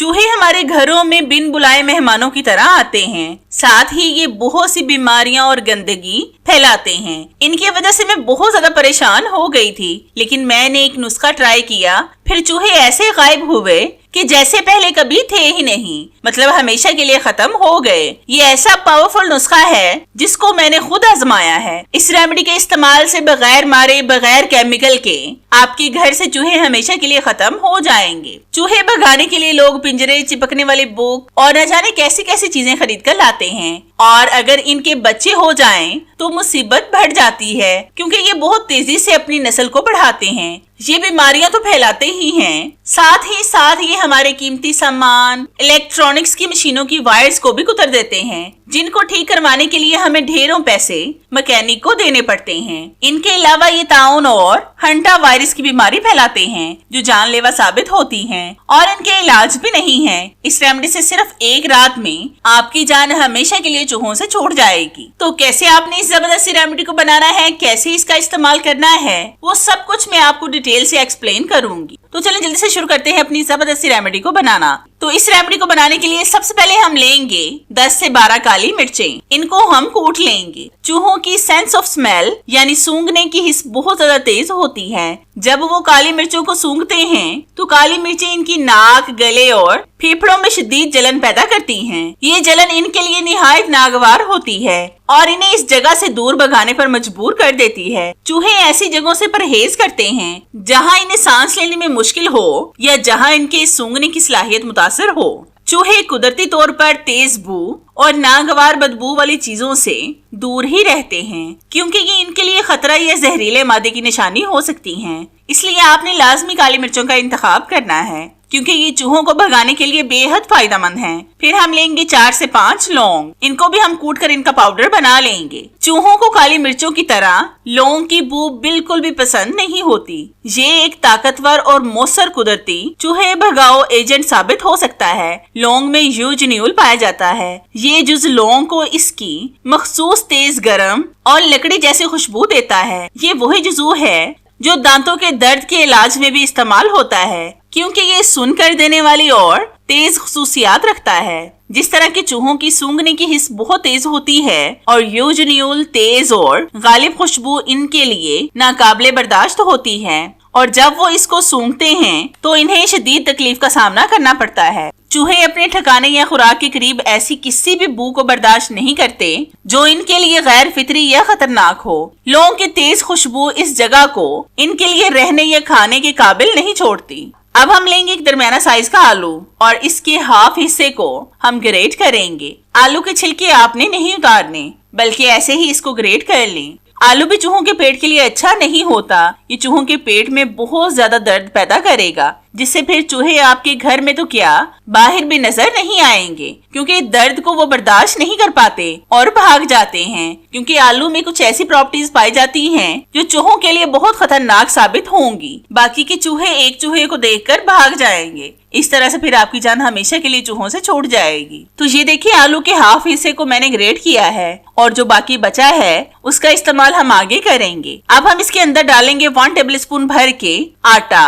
चूहे हमारे घरों में बिन बुलाए मेहमानों की तरह आते हैं। साथ ही ये बहुत सी बीमारियां और गंदगी फैलाते हैं। इनकी वजह से मैं बहुत ज्यादा परेशान हो गई थी, लेकिन मैंने एक नुस्खा ट्राई किया, फिर चूहे ऐसे गायब हुए कि जैसे पहले कभी थे ही नहीं, मतलब हमेशा के लिए खत्म हो गए। ये ऐसा पावरफुल नुस्खा है जिसको मैंने खुद आजमाया है। इस रेमेडी के इस्तेमाल से बगैर मारे, बगैर केमिकल के आपके घर से चूहे हमेशा के लिए खत्म हो जाएंगे। चूहे भगाने के लिए लोग पिंजरे, चिपकने वाले बुक और न जाने कैसी कैसी चीजें खरीद कर लाते हैं, और अगर इनके बच्चे हो जाएं तो मुसीबत बढ़ जाती है, क्योंकि ये बहुत तेजी से अपनी नस्ल को बढ़ाते हैं। ये बीमारियां तो फैलाते ही हैं, साथ ही हमारे कीमती सामान, इलेक्ट्रॉनिक्स की मशीनों की वायर्स को भी कुतर देते हैं, जिनको ठीक करवाने के लिए हमें ढेरों पैसे मैकेनिक को देने पड़ते हैं। इनके अलावा ये ताउन और हंटा वायरस की बीमारी फैलाते हैं, जो जानलेवा साबित होती हैं, और इनके इलाज भी नहीं है। इस रेमेडी से सिर्फ एक रात में आपकी जान हमेशा के लिए चूहों से छूट जाएगी। तो कैसे आपने इस जबरदस्ती रेमेडी को बनाना है, कैसे इसका इस्तेमाल करना है, वो सब कुछ मैं आपको डिटेल से एक्सप्लेन करूंगी। तो चलिए जल्दी से शुरू करते हैं अपनी जबरदस्ती रेमेडी को बनाना। तो इस रेमेडी को बनाने के लिए सबसे पहले हम लेंगे 10 से 12 काली मिर्चें। इनको हम कूट लेंगे। चूहों की सेंस ऑफ स्मेल यानी सूंघने की हिस्स बहुत ज्यादा तेज होती है। जब वो काली मिर्चों को सूंघते हैं तो काली मिर्चें इनकी नाक, गले और फेफड़ों में शदीद जलन पैदा करती हैं। ये जलन इनके लिए निहायत नागवार होती है और इन्हें इस जगह से दूर भगाने पर मजबूर कर देती है। चूहे ऐसी जगहों से परहेज करते हैं जहां इन्हें सांस लेने में मुश्किल हो या जहां इनके सूंघने की सलाहियत मुतासर हो। चूहे कुदरती तौर पर तेज बू और नागवार बदबू वाली चीजों से दूर ही रहते हैं, क्योंकि ये इनके लिए खतरा या जहरीले मादे की निशानी हो सकती हैं। इसलिए आपने लाजमी काली मिर्चों का इंतखाब करना है, क्योंकि ये चूहों को भगाने के लिए बेहद फायदेमंद हैं। फिर हम लेंगे 4 से 5 लौंग। इनको भी हम कूट कर इनका पाउडर बना लेंगे। चूहों को काली मिर्चों की तरह लौंग की बू बिल्कुल भी पसंद नहीं होती। ये एक ताकतवर और मौसर कुदरती चूहे भगाओ एजेंट साबित हो सकता है। लौंग में यूजनियोल पाया जाता है। ये जुज लौंग को इसकी मखसूस तेज गरम और लकड़ी जैसी खुशबू देता है। ये वही जुजू है जो दांतों के दर्द के इलाज में भी इस्तेमाल होता है, क्योंकि ये सुन कर देने वाली और तेज खुसूसियात रखता है। जिस तरह के चूहों की सूंघने की हिस्स बहुत तेज होती है और यूजनियोल तेज और गालिब खुशबू इनके लिए नाकाबिले बर्दाश्त होती है, और जब वो इसको सूंघते हैं तो इन्हें शदीद तकलीफ का सामना करना पड़ता है। चूहे अपने ठिकाने या खुराक के करीब ऐसी किसी भी बू को बर्दाश्त नहीं करते जो इनके लिए गैर फितरी या खतरनाक हो। लौंग की तेज खुशबू इस जगह को इनके लिए रहने या खाने के काबिल नहीं छोड़ती। अब हम लेंगे एक दरमियाना साइज का आलू और इसके हाफ हिस्से को हम ग्रेट करेंगे। आलू के छिलके आपने नहीं उतारने, बल्कि ऐसे ही इसको ग्रेट कर लें। आलू भी चूहों के पेट के लिए अच्छा नहीं होता। ये चूहों के पेट में बहुत ज्यादा दर्द पैदा करेगा, जिससे फिर चूहे आपके घर में तो क्या बाहर भी नजर नहीं आएंगे, क्योंकि दर्द को वो बर्दाश्त नहीं कर पाते और भाग जाते हैं। क्योंकि आलू में कुछ ऐसी प्रॉपर्टीज पाई जाती हैं जो चूहों के लिए बहुत खतरनाक साबित होंगी। बाकी के चूहे एक चूहे को देखकर भाग जाएंगे। इस तरह से फिर आपकी जान हमेशा के लिए चूहों से छूट जाएगी। तो ये देखिए, आलू के हाफ हिस्से को मैंने ग्रेट किया है और जो बाकी बचा है उसका इस्तेमाल हम आगे करेंगे। अब हम इसके अंदर डालेंगे 1 टेबलस्पून भर के आटा।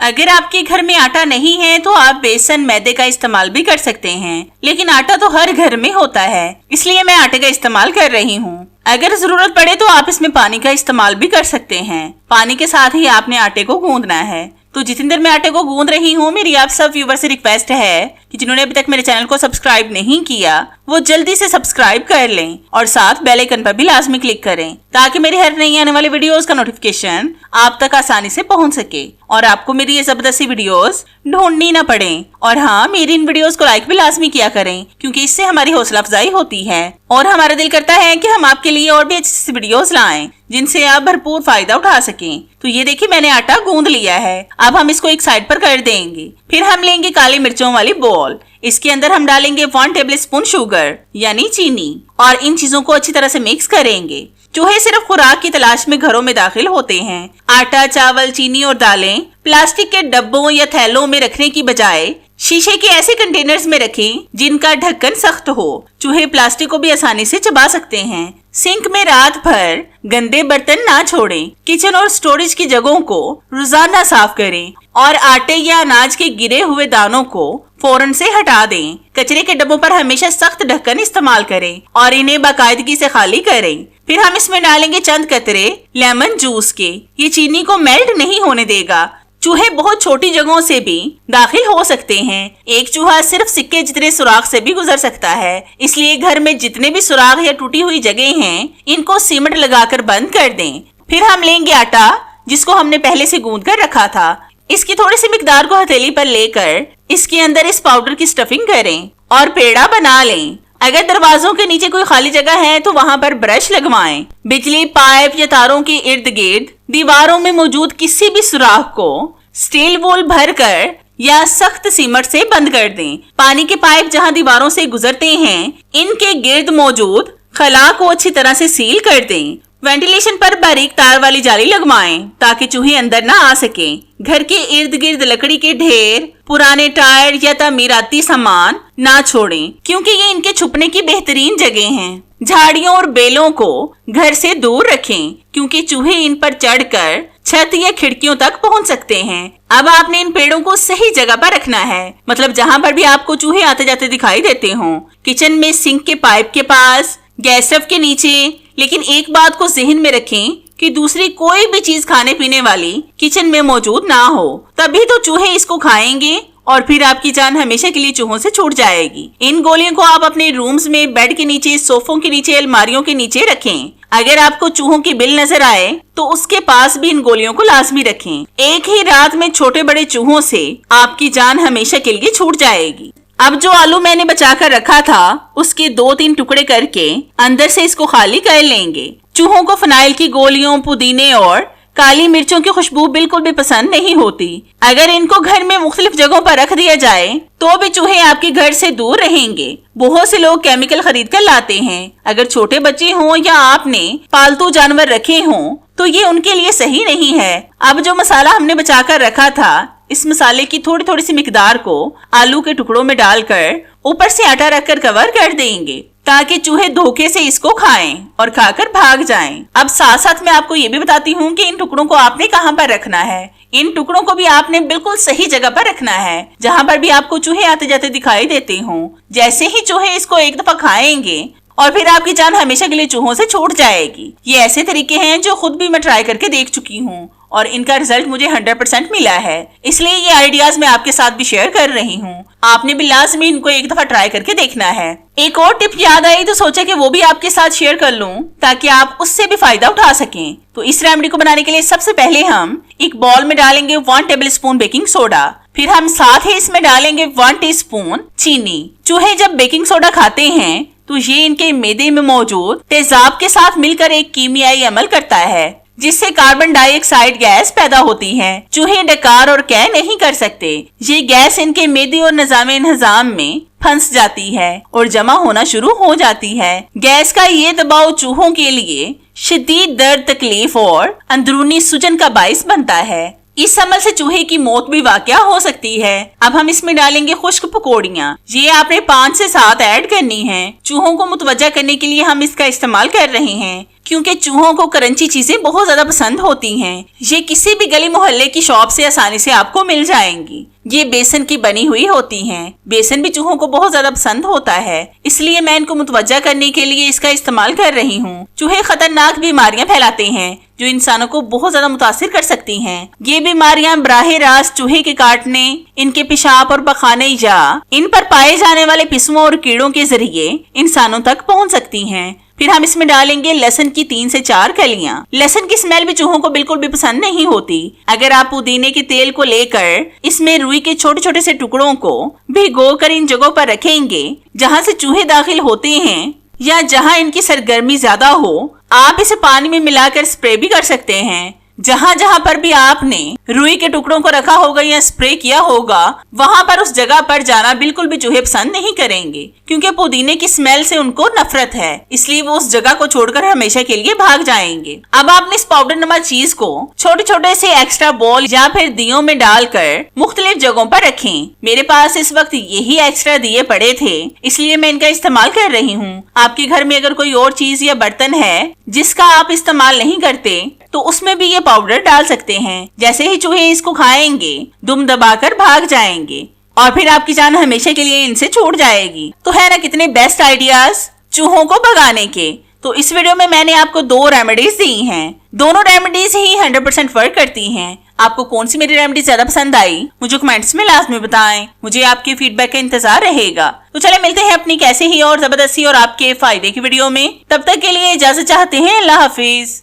अगर आपके घर में आटा नहीं है तो आप बेसन, मैदे का इस्तेमाल भी कर सकते हैं, लेकिन आटा तो हर घर में होता है, इसलिए मैं आटे का इस्तेमाल कर रही हूँ। अगर जरूरत पड़े तो आप इसमें पानी का इस्तेमाल भी कर सकते हैं। पानी के साथ ही आपने आटे को गूंदना है। तो जितनी देर मैं आटे को गूंद रही हूँ, मेरी आप सब व्यूवर से रिक्वेस्ट है कि जिन्होंने अभी तक मेरे चैनल को सब्सक्राइब नहीं किया वो जल्दी से सब्सक्राइब कर लें और साथ बेल आइकन पर भी लाजमी क्लिक करें, ताकि मेरी हर नई आने वाली वीडियोस का नोटिफिकेशन आप तक आसानी से पहुंच सके और आपको मेरी ये जबरदस्ती वीडियोस ढूंढनी न पड़े। और हाँ, मेरी इन वीडियोस को लाइक भी लाजमी किया करें, क्योंकि इससे हमारी हौसला अफजाई होती है और हमारा दिल करता है कि हम आपके लिए और भी अच्छी वीडियोस लाएं जिनसे आप भरपूर फायदा उठा सकें। तो ये देखिए, मैंने आटा गूंद लिया है। अब हम इसको एक साइड पर कर देंगे। फिर हम लेंगे काली मिर्चों वाली बॉल। इसके अंदर हम डालेंगे 1 टेबलस्पून शुगर यानी चीनी और इन चीजों को अच्छी तरह से मिक्स करेंगे। चूहे सिर्फ खुराक की तलाश में घरों में दाखिल होते हैं। आटा, चावल, चीनी और दालें प्लास्टिक के डब्बों या थैलों में रखने की बजाय शीशे के ऐसे कंटेनर्स में रखें जिनका ढक्कन सख्त हो। चूहे प्लास्टिक को भी आसानी से चबा सकते हैं। सिंक में रात भर गंदे बर्तन ना छोड़ें। किचन और स्टोरेज की जगहों को रोजाना साफ करें और आटे या अनाज के गिरे हुए दानों को फौरन से हटा दें। कचरे के डब्बों पर हमेशा सख्त ढक्कन इस्तेमाल करें और इन्हें बाकायदगी से खाली करें। फिर हम इसमें डालेंगे चंद कतरे लेमन जूस के। ये चीनी को मेल्ट नहीं होने देगा। चूहे बहुत छोटी जगहों से भी दाखिल हो सकते हैं। एक चूहा सिर्फ सिक्के जितने सुराख से भी गुजर सकता है, इसलिए घर में जितने भी सुराख या टूटी हुई जगह हैं, इनको सीमेंट लगाकर बंद कर दें। फिर हम लेंगे आटा, जिसको हमने पहले से गूंद कर रखा था। इसकी थोड़ी सी मिकदार को हथेली पर लेकर इसके अंदर इस पाउडर की स्टफिंग करें और पेड़ा बना लें। अगर दरवाजों के नीचे कोई खाली जगह है तो वहां पर ब्रश लगवाएं। बिजली पाइप या तारों के इर्द गिर्द दीवारों में मौजूद किसी भी सुराख को स्टील वूल भरकर या सख्त सीमेंट से बंद कर दें। पानी के पाइप जहां दीवारों से गुजरते हैं, इनके गिर्द मौजूद खला को अच्छी तरह से सील कर दें। वेंटिलेशन पर बारीक तार वाली जाली लगवाएं ताकि चूहे अंदर ना आ सकें। घर के इर्द गिर्द लकड़ी के ढेर, पुराने टायर या तामीराती सामान ना छोड़ें, क्योंकि ये इनके छुपने की बेहतरीन जगह हैं। झाड़ियों और बेलों को घर से दूर रखें, क्योंकि चूहे इन पर चढ़कर छत या खिड़कियों तक पहुंच सकते हैं। अब आपने इन पेड़ों को सही जगह पर रखना है, मतलब जहां पर भी आपको चूहे आते जाते दिखाई देते हों। किचन में सिंक के पाइप के पास, गैस स्टव के नीचे। लेकिन एक बात को जहन में रखें कि दूसरी कोई भी चीज खाने पीने वाली किचन में मौजूद ना हो, तभी तो चूहे इसको खाएंगे और फिर आपकी जान हमेशा के लिए चूहों से छूट जाएगी। इन गोलियों को आप अपने रूम्स में, बेड के नीचे, सोफों के नीचे, अलमारियों के नीचे रखें। अगर आपको चूहों की बिल नजर आए तो उसके पास भी इन गोलियों को लाजमी रखें। एक ही रात में छोटे बड़े चूहों से आपकी जान हमेशा के लिए छूट जाएगी। अब जो आलू मैंने बचा कर रखा था, उसके 2-3 टुकड़े करके अंदर से इसको खाली कर लेंगे। चूहों को फिनाइल की गोलियों, पुदीने और काली मिर्चों की खुशबू बिल्कुल भी पसंद नहीं होती। अगर इनको घर में मुख्तलिफ जगहों पर रख दिया जाए तो भी चूहे आपके घर से दूर रहेंगे। बहुत से लोग केमिकल खरीद कर लाते हैं। अगर छोटे बच्चे हों या आपने पालतू जानवर रखे हों तो ये उनके लिए सही नहीं है। अब जो मसाला हमने बचा कर रखा था, इस मसाले की थोड़ी थोड़ी सी मिकदार को आलू के टुकड़ों में डालकर ऊपर से आटा रखकर कवर कर देंगे, ताकि चूहे धोखे से इसको खाएं और खाकर भाग जाएं। अब साथ साथ मैं आपको ये भी बताती हूँ कि इन टुकड़ों को आपने कहाँ पर रखना है। इन टुकड़ों को भी आपने बिल्कुल सही जगह पर रखना है, जहाँ पर भी आपको चूहे आते जाते दिखाई देते हों। जैसे ही चूहे इसको एक दफा खाएंगे और फिर आपकी जान हमेशा के लिए चूहों से छूट जाएगी। ये ऐसे तरीके हैं जो खुद भी मैं ट्राई करके देख चुकी हूँ और इनका रिजल्ट मुझे 100% मिला है, इसलिए ये आइडियाज मैं आपके साथ भी शेयर कर रही हूँ। आपने भी लाजमी इनको एक दफा ट्राई करके देखना है। एक और टिप याद आई तो सोचा कि वो भी आपके साथ शेयर कर लूं, ताकि आप उससे भी फायदा उठा सकें। तो इस रेमेडी को बनाने के लिए सबसे पहले हम एक बॉल में डालेंगे 1 टेबलस्पून बेकिंग सोडा। फिर हम साथ ही इसमें डालेंगे 1 टीस्पून चीनी। चूहे जब बेकिंग सोडा खाते हैं तो ये इनके मैदे में मौजूद तेजाब के साथ मिलकर एक कीमियाई अमल करता है, जिससे कार्बन डाइऑक्साइड गैस पैदा होती है। चूहे डकार और कै नहीं कर सकते। ये गैस इनके मैदे और निजाम में फंस जाती है और जमा होना शुरू हो जाती है। गैस का ये दबाव चूहों के लिए शदीद दर्द, तकलीफ और अंदरूनी सूजन का बाइस बनता है। इस अमल से चूहे की मौत भी वाकया हो सकती है। अब हम इसमें डालेंगे खुश्क पकौड़ियाँ। ये आपने 5 से 7 ऐड करनी है। चूहों को मुतवज्जा करने के लिए हम इसका इस्तेमाल कर रहे हैं, क्योंकि चूहों को क्रंची चीजें बहुत ज्यादा पसंद होती हैं। ये किसी भी गली मोहल्ले की शॉप से आसानी से आपको मिल जाएंगी। ये बेसन की बनी हुई होती हैं। बेसन भी चूहों को बहुत ज्यादा पसंद होता है, इसलिए मैं इनको मुतवज्जा करने के लिए इसका इस्तेमाल कर रही हूँ। चूहे खतरनाक बीमारियां फैलाते हैं जो इंसानों को बहुत ज्यादा मुतासिर कर सकती हैं। ये बीमारियां बराह रास्त चूहे के काटने, इनके पेशाब और पखाने या इन पर पाए जाने वाले पिस्मों और कीड़ों के जरिए इंसानों तक पहुँच सकती हैं। फिर हम इसमें डालेंगे लहसुन की 3 से 4 कलियां। लहसुन की स्मेल भी चूहों को बिल्कुल भी पसंद नहीं होती। अगर आप पुदीने के तेल को लेकर इसमें रुई के छोटे छोटे से टुकड़ों को भिगोकर इन जगहों पर रखेंगे जहां से चूहे दाखिल होते हैं या जहां इनकी सरगर्मी ज्यादा हो, आप इसे पानी में मिलाकर स्प्रे भी कर सकते हैं। जहाँ जहाँ पर भी आपने रुई के टुकड़ों को रखा होगा या स्प्रे किया होगा, वहाँ पर उस जगह पर जाना बिल्कुल भी चूहे पसंद नहीं करेंगे, क्योंकि पुदीने की स्मेल से उनको नफरत है। इसलिए वो उस जगह को छोड़कर हमेशा के लिए भाग जाएंगे। अब आपने इस पाउडर नुमा चीज को छोटे छोटे से एक्स्ट्रा बॉल या फिर दियों में डालकर मुख्तलिफ जगहों पर रखें। मेरे पास इस वक्त यही एक्स्ट्रा दिए पड़े थे, इसलिए मैं इनका इस्तेमाल कर रही हूँ। आपके घर में अगर कोई और चीज या बर्तन है जिसका आप इस्तेमाल नहीं करते, तो उसमें भी ये पाउडर डाल सकते हैं। जैसे ही चूहे इसको खाएंगे, दुम दबाकर भाग जाएंगे और फिर आपकी जान हमेशा के लिए इनसे छूट जाएगी। तो है ना कितने बेस्ट आइडियाज चूहों को भगाने के। तो इस वीडियो में मैंने आपको 2 रेमेडीज दी हैं। दोनों रेमेडीज ही 100% वर्क करती हैं। आपको कौन सी मेरी रेमेडी ज्यादा पसंद आई, मुझे कमेंट्स में लाजमी बताएं। मुझे आपके फीडबैक का इंतजार रहेगा। तो चले मिलते हैं अपनी कैसे ही और जबरदस्ती और आपके फायदे की वीडियो में। तब तक के लिए इजाजत चाहते हैं। अल्लाह हाफिज।